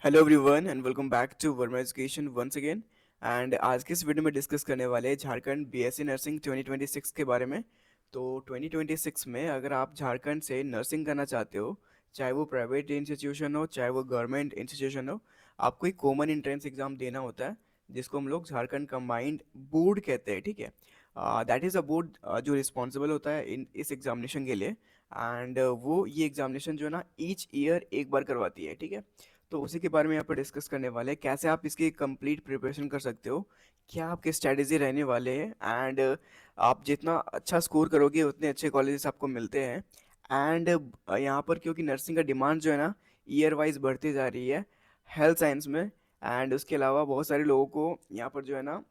Hello everyone and welcome back to Verma education once again. And आज के इस video में डिस्कस करने वाले हैं झारखंड बीएससी नर्सिंग 2026 के बारे में। तो 2026 में अगर आप झारखंड से नर्सिंग करना चाहते हो, चाहे वो प्राइवेट इंस्टीट्यूशन हो चाहे वो गवर्नमेंट इंस्टीट्यूशन हो, आपको एक कॉमन एंट्रेंस एग्जाम देना होता है जिसको हम लोग झारखंड कंबाइंड बोर्ड कहते हैं। ठीक है, दैट इज़ अ बोर्ड जो रिस्पॉन्सिबल होता है इन इस एग्जामिनेशन के लिए। एंड वो ये एग्जामिनेशन जो है ना ईच ईयर एक बार करवाती है। ठीक है, तो उसी के बारे में यहाँ पर डिस्कस करने वाले हैं, कैसे आप इसकी कंप्लीट प्रिपरेशन कर सकते हो, क्या आपके स्ट्रेटेजी रहने वाले हैं। एंड आप जितना अच्छा स्कोर करोगे उतने अच्छे कॉलेजेस आपको मिलते हैं। एंड यहाँ पर क्योंकि नर्सिंग का डिमांड जो है ना ईयर वाइज बढ़ती जा रही है हेल्थ साइंस में। एंड उसके अलावा बहुत सारे लोगों को यहाँ पर जो है ना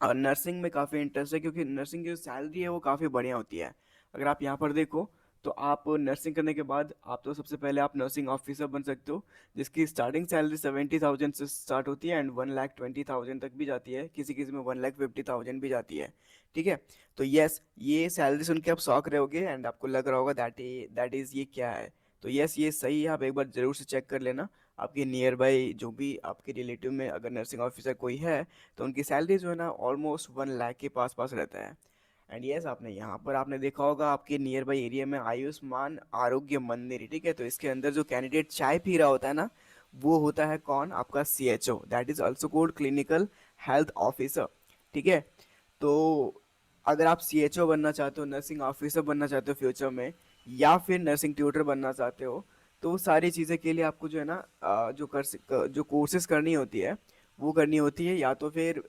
नर्सिंग में काफ़ी इंटरेस्ट है, क्योंकि नर्सिंग की जो सैलरी है वो काफ़ी बढ़िया होती है। अगर आप यहाँ पर देखो तो आप नर्सिंग करने के बाद आप तो सबसे पहले आप नर्सिंग ऑफिसर बन सकते हो, जिसकी स्टार्टिंग सैलरी 70,000 से स्टार्ट होती है एंड 1,20,000 तक भी जाती है, किसी किसी में 1,50,000 भी जाती है। ठीक है, तो यस ये सैलरी सुन के आप शॉक रहोगे एंड आपको लग रहा होगा दैट इज़ ये क्या है। तो यस ये सही है, आप एक बार ज़रूर से चेक कर लेना। आपके नियर बाई जो भी आपके रिलेटिव में अगर नर्सिंग ऑफिसर कोई है तो उनकी सैलरी जो है ना ऑलमोस्ट 1 लाख के पास पास रहता है। एंड यस आपने यहाँ पर आपने देखा होगा आपके नियर बाई एरिया में आयुष्मान आरोग्य मंदिर। ठीक है, तो इसके अंदर जो कैंडिडेट चाय पी रहा होता है ना वो होता है कौन, आपका CHO, that is also cold clinical health officer. ठीक है, तो अगर आप CHO बनना चाहते हो, नर्सिंग ऑफिसर बनना चाहते हो फ्यूचर में, या फिर नर्सिंग ट्यूटर बनना चाहते हो, तो वो सारी चीज़ें के लिए आपको जो है ना जो कोर्सेज करनी होती है वो करनी होती है, या तो फिर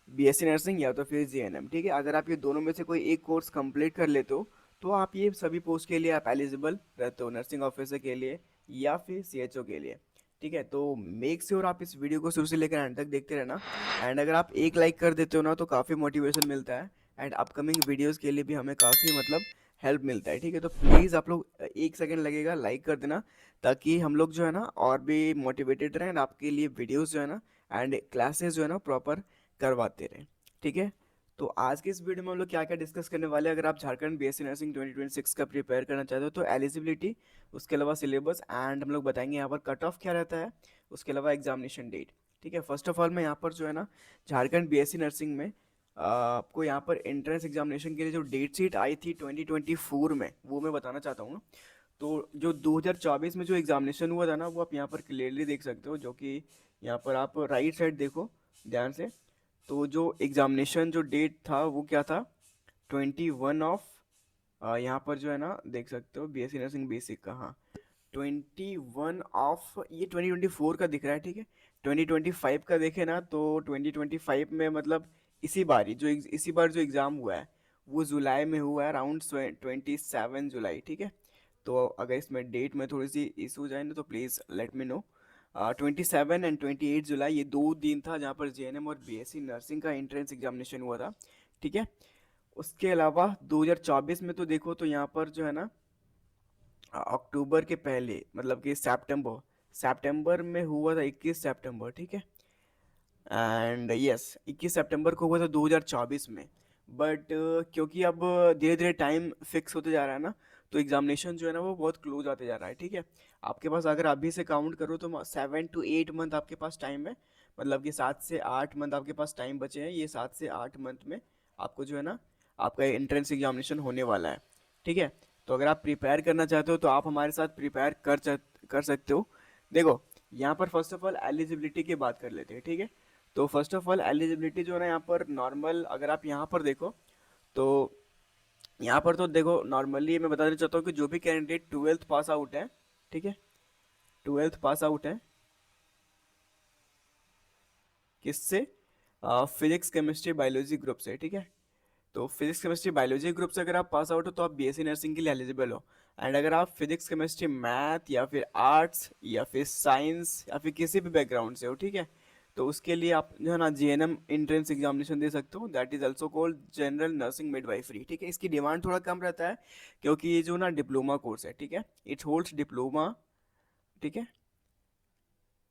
BSc नर्सिंग या तो फिर JNM। ठीक है, अगर आप ये दोनों में से कोई एक कोर्स कंप्लीट कर लेते हो तो आप ये सभी पोस्ट के लिए आप एलिजिबल रहते हो, नर्सिंग ऑफिसर के लिए या फिर CHO के लिए। ठीक है, तो मेक श्योर आप इस वीडियो को शुरू से लेकर एंड तक देखते रहना। एंड अगर आप एक लाइक कर देते हो ना तो काफ़ी मोटिवेशन मिलता है एंड अपकमिंग वीडियोस के लिए भी हमें काफ़ी मतलब हेल्प मिलता है। ठीक है, तो प्लीज़ आप लोग 1 सेकंड लगेगा लाइक कर देना, ताकि हम लोग जो है ना और भी मोटिवेटेड रहें and आपके लिए वीडियोस जो है ना एंड क्लासेस जो है ना प्रॉपर करवाते रहें। ठीक है, तो आज के इस वीडियो में हम लोग क्या क्या डिस्कस करने वाले हैं। अगर आप झारखंड BSc नर्सिंग 2026 का प्रिपेयर करना चाहते हो तो एलिजिबिलिटी, उसके अलावा सिलेबस एंड हम लोग बताएंगे यहाँ पर कट ऑफ क्या रहता है, उसके अलावा एग्जामिनेशन डेट। ठीक है, फर्स्ट ऑफ ऑल मैं यहाँ पर जो है ना झारखंड BSc नर्सिंग में आपको यहाँ पर एंट्रेंस एग्जामिनेशन के लिए जो डेट शीट आई थी 2024 में वो मैं बताना चाहता हूँ। तो जो 2024 में जो एग्जामिनेशन हुआ था ना वो आप यहाँ पर क्लियरली देख सकते हो, जो कि यहाँ पर आप राइट साइड देखो ध्यान से। तो जो एग्जामिनेशन जो डेट था वो क्या था, 21 ऑफ, यहाँ पर जो है ना देख सकते हो BSc नर्सिंग बेसिक का, हाँ 21 ऑफ, ये 2024 का दिख रहा है। ठीक है, 2025 का देखे ना तो 2025 में मतलब इसी बार जो एग्ज़ाम हुआ है वो जुलाई में हुआ है, अराउंड 27 जुलाई। ठीक है, तो अगर इसमें डेट में थोड़ी सी इशू हो जाए ना तो please let me know. 27 and 28 जुलाई ये 2 दिन था जहाँ पर JNM और BSc नर्सिंग का एंट्रेंस एग्जामिनेशन हुआ था। ठीक है, उसके अलावा 2024 में तो देखो तो यहाँ पर जो है ना अक्टूबर के पहले मतलब कि सितंबर सितंबर में हुआ था, 21 सितंबर। ठीक है, एंड यस 21 सितंबर को हुआ था 2024 में। बट क्योंकि अब धीरे धीरे टाइम फिक्स होते जा रहा है ना तो एग्जामिनेशन जो है ना वो बहुत क्लोज आते जा रहा है। ठीक है, आपके पास अगर अभी से काउंट करो तो 7 to 8 मंथ आपके पास टाइम है, मतलब कि 7 से 8 मंथ आपके पास टाइम बचे हैं। ये 7 से 8 मंथ में आपको जो है ना आपका एंट्रेंस एग्जामिनेशन होने वाला है। ठीक है, तो अगर आप प्रिपेयर करना चाहते हो तो आप हमारे साथ प्रिपेयर कर सकते हो। देखो यहाँ पर फर्स्ट ऑफ ऑल एलिजिबिलिटी की बात कर लेते हैं। ठीक है, तो फर्स्ट ऑफ ऑल एलिजिबिलिटी जो है ना यहाँ पर नॉर्मल, अगर आप यहाँ पर देखो तो यहाँ पर तो देखो नॉर्मली मैं बताना चाहता हूँ कि जो भी कैंडिडेट 12th पास आउट है, ठीक है 12th पास आउट है किससे, फिजिक्स केमिस्ट्री बायोलॉजी ग्रुप से। ठीक है, तो फिजिक्स केमिस्ट्री बायोलॉजी ग्रुप से अगर आप पास आउट हो तो आप BSc नर्सिंग के लिए एलिजिबल हो। एंड अगर आप फिजिक्स केमिस्ट्री मैथ या फिर आर्ट्स या फिर साइंस या फिर किसी भी बैकग्राउंड से हो, ठीक है, तो उसके लिए आप जो है ना JNM एंट्रेंस एग्जामिनेशन दे सकते हो, that is also called general nursing midwifery. ठीक है, इसकी डिमांड थोड़ा कम रहता है क्योंकि ये जो ना डिप्लोमा कोर्स है। ठीक है, इट होल्ड्स डिप्लोमा। ठीक है,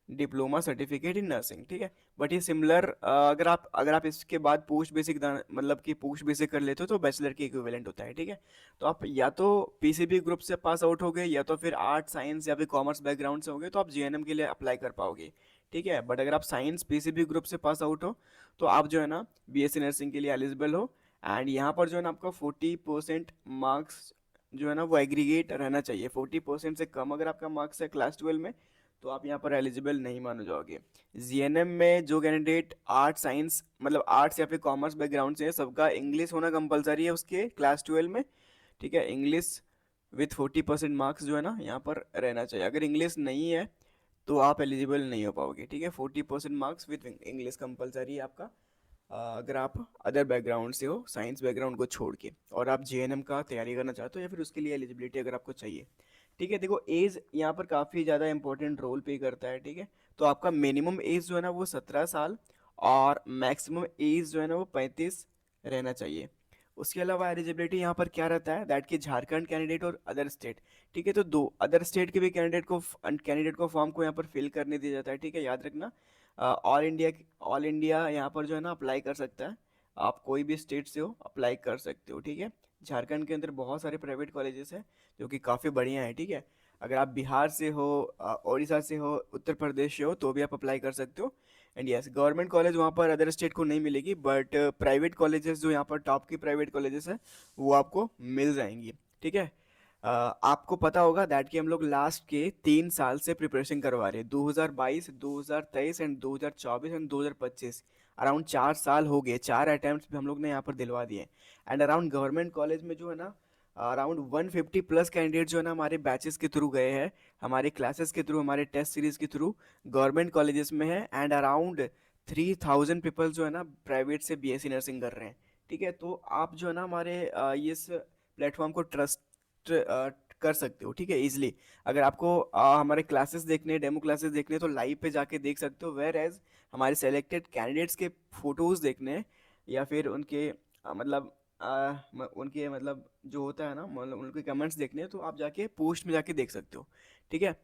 डिप्लोमा सर्टिफिकेट इन नर्सिंग, ठीक है। बट ये सिमिलर, अगर आप इसके बाद पोस्ट बेसिक मतलब कि पोस्ट बेसिक कर लेते हो तो बैचलर के इक्विवेलेंट होता है, ठीक है। तो आप या तो पीसीबी ग्रुप से पास आउट हो गए, या तो फिर आर्ट साइंस या फिर कॉमर्स बैकग्राउंड से हो गए, तो आप जीएनएम के लिए अप्लाई कर पाओगे, ठीक है। बट अगर आप साइंस पीसीबी ग्रुप से पास आउट हो तो आप जो है ना बीएससी नर्सिंग के लिए एलिजिबल हो। एंड यहाँ पर जो है ना आपका 40% मार्क्स जो है ना वो एग्रीगेट रहना चाहिए। 40% से कम अगर आपका मार्क्स है क्लास 12 में तो आप यहाँ पर एलिजिबल नहीं माने जाओगे। जीएनएम में जो कैंडिडेट आर्ट साइंस मतलब आर्ट्स या फिर कॉमर्स बैकग्राउंड से है, सबका इंग्लिश होना कंपलसरी है उसके क्लास 12 में, ठीक है। इंग्लिश विथ 40% मार्क्स जो है ना यहाँ पर रहना चाहिए। अगर इंग्लिश नहीं है तो आप एलिजिबल नहीं हो पाओगे, ठीक है। 40% मार्क्स विथ इंग्लिश कंपलसरी है आपका, अगर आप अदर बैकग्राउंड से हो, साइंस बैकग्राउंड को छोड़ के, और आप जेएनएम का तैयारी करना चाहते हो या फिर उसके लिए एलिजिबिलिटी अगर आपको चाहिए, ठीक है। देखो एज यहाँ पर काफ़ी ज़्यादा इंपॉर्टेंट रोल प्ले करता है, ठीक है। तो आपका मिनिमम एज जो है ना वो 17 साल, और मैक्सिमम एज जो है ना वो 35 रहना चाहिए। उसके अलावा एलिजिबिलिटी यहाँ पर क्या रहता है दैट कि झारखंड कैंडिडेट और अदर स्टेट, ठीक है। तो दो अदर स्टेट के भी कैंडिडेट को फॉर्म को यहाँ पर फिल करने दिया जाता है, ठीक है, याद रखना। ऑल इंडिया यहाँ पर जो है ना अप्लाई कर सकता है। आप कोई भी स्टेट से हो अप्लाई कर सकते हो, ठीक है। झारखंड के अंदर बहुत सारे प्राइवेट कॉलेजेस हैं जो कि काफ़ी बढ़िया हैं, ठीक है। अगर आप बिहार से हो, उड़ीसा से हो, उत्तर प्रदेश से हो तो भी आप अप्लाई कर सकते हो। एंड यस, गवर्नमेंट कॉलेज वहाँ पर अदर स्टेट को नहीं मिलेगी, बट प्राइवेट कॉलेजेस जो यहाँ पर टॉप की प्राइवेट कॉलेजेस हैं वो आपको मिल जाएंगी, ठीक है। आपको पता होगा दैट कि हम लोग लास्ट के 3 साल से प्रिपरेशन करवा रहे हैं, 2022, 2023 एंड 2024 एंड 2025। अराउंड 4 साल हो गए, 4 अटेम्प्ट भी हम लोग ने यहाँ पर दिलवा दिए। एंड अराउंड गवर्नमेंट कॉलेज में जो है ना अराउंड 150 प्लस कैंडिडेट जो है ना हमारे बैचेस के थ्रू गए हैं, हमारे क्लासेस के थ्रू, हमारे टेस्ट सीरीज के थ्रू गवर्नमेंट कॉलेजेस में है। एंड अराउंड 3000 पीपल जो है ना प्राइवेट से बीएससी नर्सिंग कर रहे हैं, ठीक है। तो आप जो है ना हमारे इस प्लेटफॉर्म को ट्रस्ट कर सकते हो, ठीक है, इजिली। अगर आपको हमारे क्लासेस देखने, डेमो क्लासेस देखने तो लाइव पे जाके देख सकते हो, वेयर एज हमारे सेलेक्टेड कैंडिडेट्स के फोटोज देखने हैं, या फिर उनके मतलब उनके मतलब जो होता है ना मतलब उनके कमेंट्स देखने हैं तो आप जाके पोस्ट में जाके देख सकते हो, ठीक है।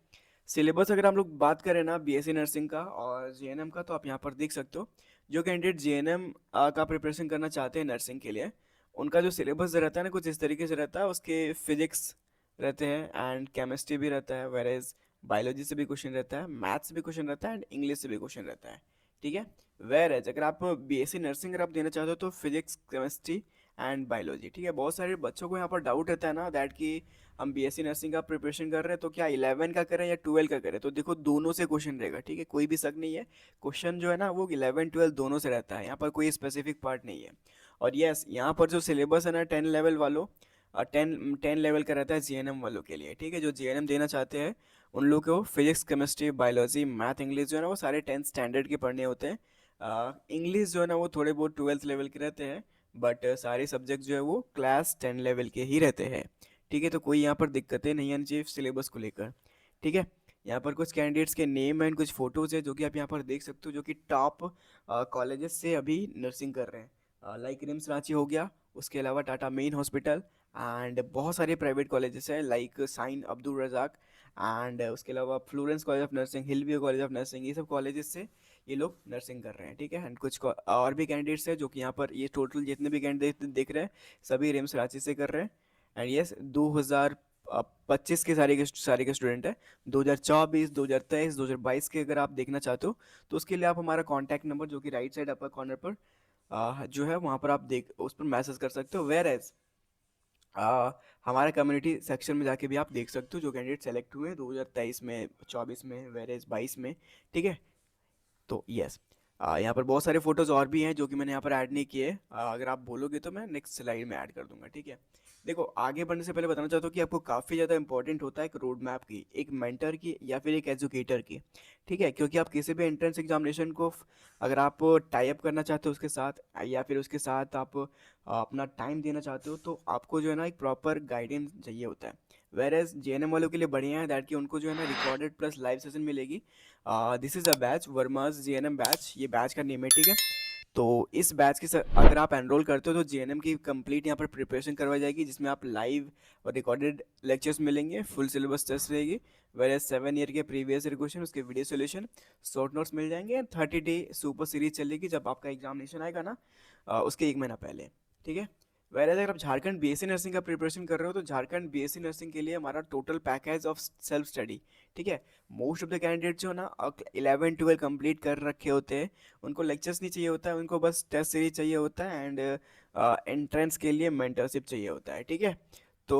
सिलेबस अगर हम लोग बात करें ना बीएससी नर्सिंग का और जीएनएम का, तो आप यहाँ पर देख सकते हो। जो कैंडिडेट जीएनएम का प्रिपरेशन करना चाहते हैं नर्सिंग के लिए, उनका जो सिलेबस रहता है ना कुछ इस तरीके से रहता है। उसके फिजिक्स रहते हैं एंड केमिस्ट्री भी रहता है, वेरेज बायोलॉजी से भी क्वेश्चन रहता है, मैथ्स से भी क्वेश्चन रहता है एंड इंग्लिश से भी क्वेश्चन रहता है, ठीक है। वेरेज अगर आप बीएससी नर्सिंग अगर आप देना चाहते हो तो फिजिक्स, केमिस्ट्री एंड बायोलॉजी, ठीक है। बहुत सारे बच्चों को यहाँ पर डाउट रहता है ना दैट कि हम बीएससी नर्सिंग का प्रिपरेशन कर रहे हैं तो क्या 11 का करें या 12 का करें। तो देखो दोनों से क्वेश्चन रहेगा, ठीक है, कोई भी शक नहीं है। क्वेश्चन जो है ना वो 11 12 दोनों से रहता है, यहाँ पर कोई स्पेसिफिक पार्ट नहीं है। और यस, यहाँ पर जो सिलेबस है ना 10 लेवल वालों, 10 लेवल का रहता है जीएनएम वालों के लिए, ठीक है। जो जीएनएम देना चाहते हैं उन लोग को physics, chemistry, biology, math, English जो है ना वो सारे 10 स्टैंडर्ड के पढ़ने होते हैं। इंग्लिश जो है ना वो थोड़े बहुत 12th लेवल के रहते हैं, बट सारे सब्जेक्ट जो है वो क्लास 10 लेवल के ही रहते हैं, ठीक है। तो कोई यहाँ पर दिक्कतें नहीं आनी चाहिए सिलेबस को लेकर, ठीक है। यहाँ पर कुछ कैंडिडेट्स के नेम एंड कुछ फोटोज है जो कि आप यहाँ पर देख सकते हो, जो कि टॉप कॉलेजेस से अभी नर्सिंग कर रहे हैं, लाइक रिम्स रांची हो गया, उसके अलावा टाटा मेन हॉस्पिटल, एंड बहुत सारे प्राइवेट कॉलेजेस हैं लाइक साइन अब्दुल रजाक, एंड उसके अलावा Florence college of nursing, Hillview college of nursing, ये सब कॉलेजेस से ये लोग नर्सिंग कर रहे हैं, ठीक है। एंड कुछ और भी कैंडिडेट्स हैं जो कि यहाँ पर ये टोटल जितने भी कैंडिडेट दिख रहे हैं सभी रिम्स रांची से कर रहे हैं। एंड यस 2025 के सारे के स्टूडेंट हैं। 2024, 2023, 2022 के अगर आप देखना चाहते हो तो उसके लिए आप हमारा कॉन्टैक्ट नंबर जो कि राइट साइड अपर कॉर्नर पर जो है वहाँ पर आप देख उस पर मैसेज कर सकते हो। वेयर एज हमारे कम्युनिटी सेक्शन में जाके भी आप देख सकते हो जो कैंडिडेट सेलेक्ट हुए हैं 2023 में, 24 में, वेयर एज 22 में, ठीक है। तो यस, यहाँ पर बहुत सारे फोटोज और भी हैं जो कि मैंने यहाँ पर ऐड नहीं किए। अगर आप बोलोगे तो मैं नेक्स्ट स्लाइड में ऐड कर दूंगा, ठीक है। देखो आगे बढ़ने से पहले बताना चाहता हूँ कि आपको काफ़ी ज़्यादा इंपॉर्टेंट होता है एक रोड मैप की, एक मेंटर की या फिर एक एजुकेटर की, ठीक है। क्योंकि आप किसी भी एंट्रेंस एग्जामिनेशन को अगर आप टाई अप करना चाहते हो उसके साथ, या फिर उसके साथ आप अपना टाइम देना चाहते हो, तो आपको जो है ना एक प्रॉपर गाइडेंस चाहिए होता है। वेर एज जेएनएम वालों के लिए बढ़िया है दैट कि उनको जो है ना रिकॉर्डेड प्लस लाइव सेशन मिलेगी। This is a batch, Verma's GNM batch, ये बैच का नेम है, ठीक है। तो इस बैच के अगर आप एनरोल करते हो तो जीएनएम की कंप्लीट यहाँ पर प्रिपरेशन करवाई जाएगी, जिसमें आप लाइव और रिकॉर्डेड लेक्चर्स मिलेंगे, फुल सिलेबस टेस्ट रहेगी, वेरे 7 ईयर के प्रीवियस ईयर क्वेश्चन, उसके वीडियो सोल्यूशन, शॉर्ट नोट्स मिल जाएंगे। 30 डे सुपर सीरीज चलेगी जब आपका एग्जामिनेशन आएगा ना, उसके 1 महीना पहले, ठीक है। वैसे अगर आप झारखंड बीएससी नर्सिंग का प्रिपरेशन कर रहे हो तो झारखंड बीएससी नर्सिंग के लिए हमारा total package of self study, ठीक है। मोस्ट ऑफ द कैंडिडेट जो है ना 11 12 कंप्लीट कर रखे होते हैं, उनको लेक्चर्स नहीं चाहिए होता है, उनको बस टेस्ट सीरीज चाहिए होता है एंड एंट्रेंस के लिए मेंटरशिप चाहिए होता है, ठीक है। तो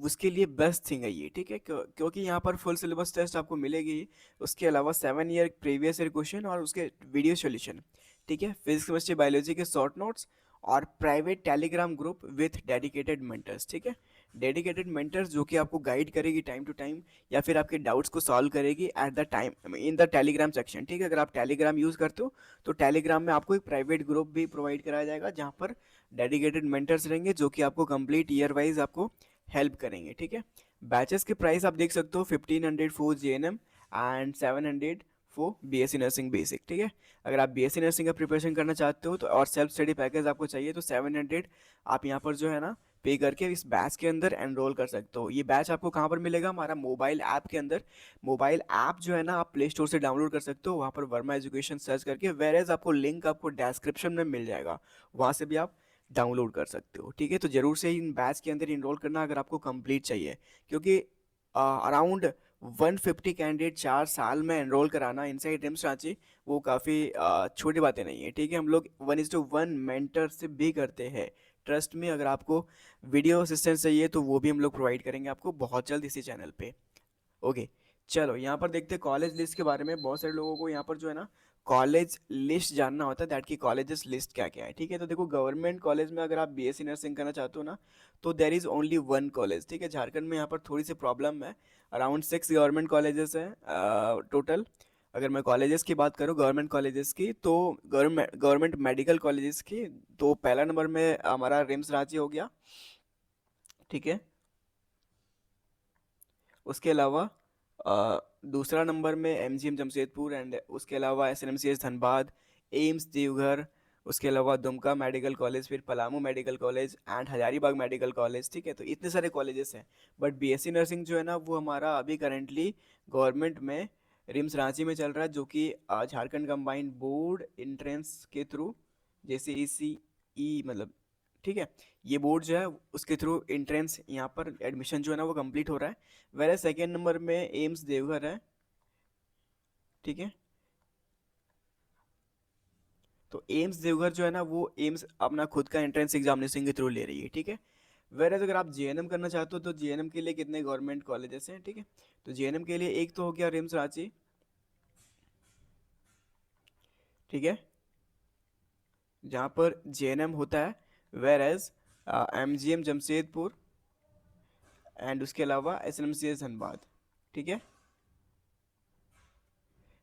उसके लिए बेस्ट थिंग है ये, ठीक है, क्योंकि यहाँ पर फुल सिलेबस टेस्ट आपको मिलेगी ही, उसके अलावा 7 ईयर प्रीवियस ईयर क्वेश्चन और उसके वीडियो सॉल्यूशन, ठीक है, फिजिक्स केमिस्ट्री बायोलॉजी के शॉर्ट नोट्स और private Telegram group with dedicated mentors, ठीक है। डेडिकेटेड मेंटर्स जो कि आपको गाइड करेगी टाइम टू टाइम, या फिर आपके डाउट्स को सॉल्व करेगी at the time in the Telegram section, ठीक है। अगर आप टेलीग्राम यूज़ करते हो तो टेलीग्राम में आपको एक प्राइवेट ग्रुप भी प्रोवाइड कराया जाएगा जहाँ पर डेडिकेटेड मेंटर्स रहेंगे जो कि आपको कंप्लीट ईयर वाइज आपको हेल्प करेंगे, ठीक है। बैचेस के प्राइस आप देख सकते हो 1500 for GNM and 700 for BSc nursing basic, ठीक है। अगर आप बीएससी नर्सिंग का प्रिपरेशन करना चाहते हो तो और सेल्फ स्टडी पैकेज आपको चाहिए तो 700 आप यहाँ पर जो है ना पे करके इस बैच के अंदर एनरोल कर सकते हो। ये बैच आपको कहाँ पर मिलेगा? हमारा मोबाइल ऐप के अंदर। मोबाइल ऐप जो है ना आप प्ले स्टोर से डाउनलोड कर सकते हो, वहाँ पर वर्मा एजुकेशन सर्च करके, वेरेज आपको लिंक आपको डिस्क्रिप्शन में मिल जाएगा, वहाँ से भी आप डाउनलोड कर सकते हो, ठीक है। तो ज़रूर से इन बैच के अंदर इनरोल करना अगर आपको कंप्लीट चाहिए, क्योंकि अराउंड 150 कैंडिडेट 4 साल में एनरोल कराना इनसाइड रिम्स रांची वो काफ़ी छोटी बातें नहीं है, ठीक है। हम लोग 1:1 मेंटरशिप भी करते हैं, ट्रस्ट में। अगर आपको वीडियो असिस्टेंस चाहिए तो वो भी हम लोग प्रोवाइड करेंगे आपको बहुत जल्द इसी चैनल पे। ओके, चलो यहाँ पर देखते हैं कॉलेज लिस्ट के बारे में। बहुत सारे लोगों को यहाँ पर जो है ना कॉलेज लिस्ट जानना होता है, दैट की कॉलेजेस लिस्ट क्या क्या है, ठीक है। तो देखो गवर्नमेंट कॉलेज में अगर आप बीएससी नर्सिंग करना चाहते हो ना तो there is only one college, ठीक है। झारखंड में यहाँ पर थोड़ी सी प्रॉब्लम है, अराउंड 6 गवर्नमेंट कॉलेजेस हैं टोटल। अगर मैं कॉलेजेस की बात करूँ गवर्नमेंट कॉलेजेस की, तो गवर्नमेंट मेडिकल कॉलेजेस की, तो पहला नंबर में हमारा रिम्स रांची हो गया, ठीक है। उसके अलावा दूसरा नंबर में एमजीएम जमशेदपुर एंड उसके अलावा एसएनएमसीएच धनबाद, एम्स देवघर, उसके अलावा दुमका मेडिकल कॉलेज, फिर Palamu medical college and Hazaribagh medical college, ठीक है। तो इतने सारे कॉलेजेस हैं, बट बीएससी नर्सिंग जो है ना वो हमारा अभी करेंटली गवर्नमेंट में रिम्स रांची में चल रहा है, जो कि झारखंड कंबाइंड बोर्ड एंट्रेंस के थ्रू, जैसे ई मतलब, ठीक है, ये बोर्ड जो है उसके थ्रू एंट्रेंस यहाँ पर एडमिशन जो है ना वो कंप्लीट हो रहा है। वेरे सेकेंड नंबर में एम्स देवघर है, ठीक है। तो एम्स देवघर जो है ना वो एम्स अपना खुद का एंट्रेंस एग्जामिनेशन के थ्रू ले रही है, ठीक है। वेरे अगर आप जेएनएम करना चाहते हो तो जेएनएम के लिए कितने गवर्नमेंट कॉलेजेस हैं, ठीक है। तो जेएनएम के लिए एक तो हो गया रिम्स रांची, ठीक है, जहाँ पर जेएनएम होता है। Where as MGM Jamshedpur and उसके अलावा एसएनएमसीएस धनबाद, ठीक है।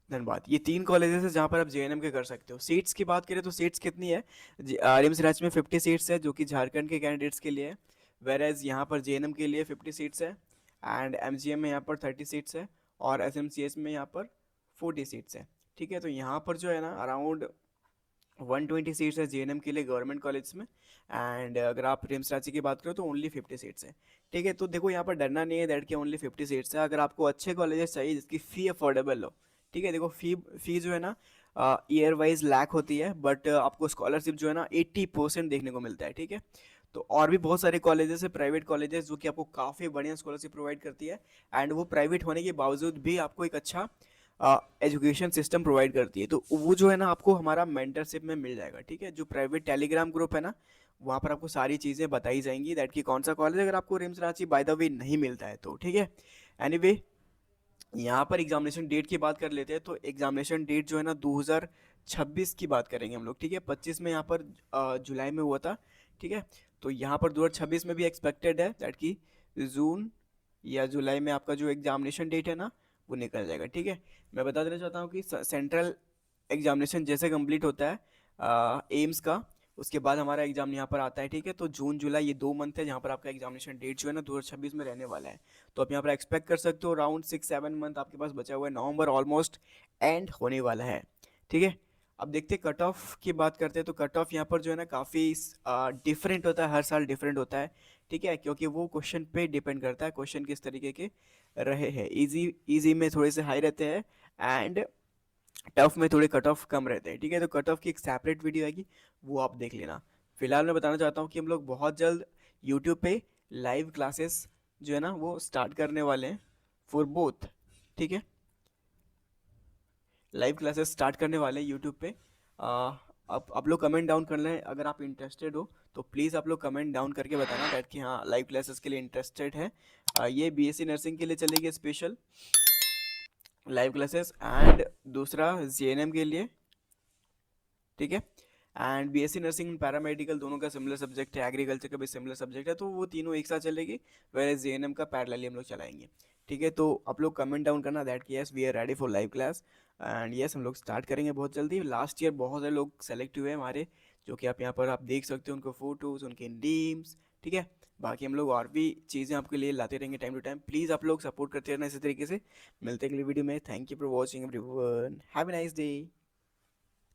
धनबाद, ये 3 कॉलेजेस है जहाँ पर आप जेएनएम के कर सकते हो। सीट्स की बात करें तो सीट्स कितनी है? रिम्स राज्य में 50 सीट्स है जो कि झारखंड के कैंडिडेट्स के लिए है, वेर एज यहाँ पर जेएनएम के लिए 50 सीट्स है एंड एमजीएम में यहाँ पर 30 सीट्स है और एसएमसीएस में यहाँ पर 40 सीट्स है, ठीक है। तो यहाँ पर जो है ना अराउंड 120 सीट्स है जेएनएम के लिए गवर्नमेंट कॉलेज में, एंड अगर आप रिम्स रांची की बात करो तो ओनली 50 सीट्स है, ठीक है। तो देखो यहाँ पर डरना नहीं है दैट कि ओनली 50 सीट्स है। अगर आपको अच्छे कॉलेजेस चाहिए जिसकी फ़ी अफोर्डेबल हो, ठीक है, देखो फ़ी जो है ना ईयर वाइज लैक होती है, बट आपको स्कॉलरशिप जो है ना 80% देखने को मिलता है, ठीक है। तो और भी बहुत सारे कॉलेजेस है, प्राइवेट कॉलेजेस, जो कि आपको काफ़ी बढ़िया स्कॉलरशिप प्रोवाइड करती है एंड वो प्राइवेट होने के बावजूद भी आपको एक अच्छा एजुकेशन सिस्टम प्रोवाइड करती है। तो वो जो है ना आपको हमारा मेंटरशिप में मिल जाएगा, ठीक है। जो प्राइवेट टेलीग्राम ग्रुप है ना वहाँ पर आपको सारी चीज़ें बताई जाएंगी, दैट कि कौन सा कॉलेज अगर आपको RIMS Ranchi by the way नहीं मिलता है तो, ठीक है। एनीवे, यहाँ पर एग्जामिनेशन डेट की बात कर लेते हैं। तो एग्जामिनेशन डेट जो है ना 2026 की बात करेंगे हम लोग, ठीक है। 25 में यहाँ पर जुलाई में हुआ था, ठीक है। तो यहाँ पर 2026 में भी एक्सपेक्टेड है दैट कि जून या जुलाई में आपका जो एग्जामिनेशन डेट है ना वो निकल जाएगा, ठीक है। मैं बता देना चाहता हूँ कि सेंट्रल एग्जामिनेशन जैसे कंप्लीट होता है एम्स का, उसके बाद हमारा एग्जाम यहाँ पर आता है, ठीक है। तो जून जुलाई ये 2 मंथ है जहाँ पर आपका एग्जामिनेशन डेट जो है ना 2026 में रहने वाला है। तो आप यहाँ पर एक्सपेक्ट कर सकते हो अराउंड 6 7 मंथ आपके पास बचा हुआ है, नवंबर ऑलमोस्ट एंड होने वाला है, ठीक है। अब देखते कट ऑफ की बात करते हैं, तो कट ऑफ यहाँ पर जो है ना काफ़ी डिफरेंट होता है, हर साल डिफरेंट होता है। ठीक है, क्योंकि वो क्वेश्चन पे डिपेंड करता है, क्वेश्चन किस तरीके के रहे हैं। इजी इजी में थोड़े से हाई रहते हैं, एंड टफ में थोड़े कट ऑफ कम रहते हैं। ठीक है, तो कट ऑफ की एक सेपरेट वीडियो आएगी, वो आप देख लेना। फिलहाल मैं बताना चाहता हूँ कि हम लोग बहुत जल्द यूट्यूब पे लाइव क्लासेस जो है ना वो स्टार्ट करने वाले हैं फॉर बोथ। ठीक है, लाइव क्लासेस स्टार्ट करने वाले हैं यूट्यूब पे। आप लोग कमेंट डाउन कर लें अगर आप इंटरेस्टेड हो, तो प्लीज़ आप लोग कमेंट डाउन करके बताना दैट कि हाँ लाइव क्लासेस के लिए इंटरेस्टेड है। ये बीएससी नर्सिंग के लिए चलेगी स्पेशल लाइव क्लासेस, एंड दूसरा जेएनएम के लिए। ठीक है, एंड बीएससी नर्सिंग पैरामेडिकल दोनों का सिमिलर सब्जेक्ट है, एग्रीकल्चर का भी सिमिलर सब्जेक्ट है, तो वो तीनों एक साथ चलेगी, वेयर जेएनएम का पैरेलली हम लोग चलाएंगे। ठीक है, तो आप लोग कमेंट डाउन करना दैट कि yes we are ready for live class, and yes हम लोग स्टार्ट करेंगे बहुत जल्दी। लास्ट ईयर बहुत सारे लोग सेलेक्ट हुए हैं हमारे, जो कि आप यहाँ पर आप देख सकते हो उनको फोटोज़, उनके नेम्स। ठीक है, बाकी हम लोग और भी चीज़ें आपके लिए लाते रहेंगे टाइम टू टाइम। प्लीज़ आप लोग सपोर्ट करते रहना इसी तरीके से। मिलते हैं अगली वीडियो में। Thank you for watching everyone, have a nice day.